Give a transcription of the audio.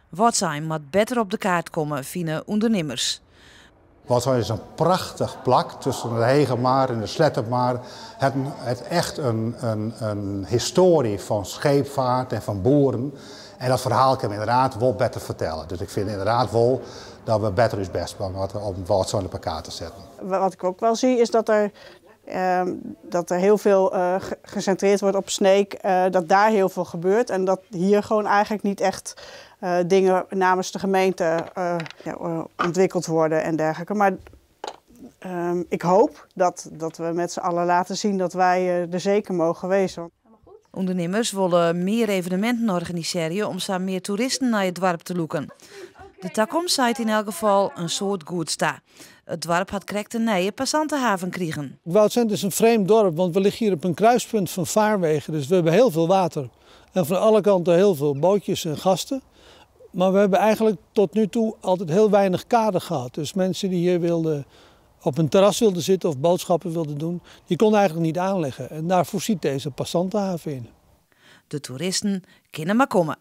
Woodsheim moet beter op de kaart komen, vinden ondernemers. Woodsheim is een prachtig plak tussen de Hegermaar en de Slettermaar. Het echt een historie van scheepvaart en van boeren. En dat verhaal kan we inderdaad wel beter vertellen. Dus ik vind inderdaad wel dat we beter ons best doen om op Woodsheim op elkaar te zetten. Wat ik ook wel zie is dat er heel veel gecentreerd wordt op Sneek. Dat daar heel veel gebeurt en dat hier gewoon eigenlijk niet echt dingen namens de gemeente ontwikkeld worden en dergelijke. Maar ik hoop dat we met z'n allen laten zien dat wij er zeker mogen wezen. Ondernemers willen meer evenementen organiseren om zo meer toeristen naar het dorp te lokken. De toekomst zaait in elk geval een soort goed sta. Het dorp had correct een nieuwe passantenhaven kregen. Woudsend is een vreemd dorp, want we liggen hier op een kruispunt van vaarwegen. Dus we hebben heel veel water. En van alle kanten heel veel bootjes en gasten. Maar we hebben eigenlijk tot nu toe altijd heel weinig kader gehad. Dus mensen die hier op een terras wilden zitten of boodschappen wilden doen, die konden eigenlijk niet aanleggen. En daar voorziet deze passantenhaven in. De toeristen kunnen maar komen.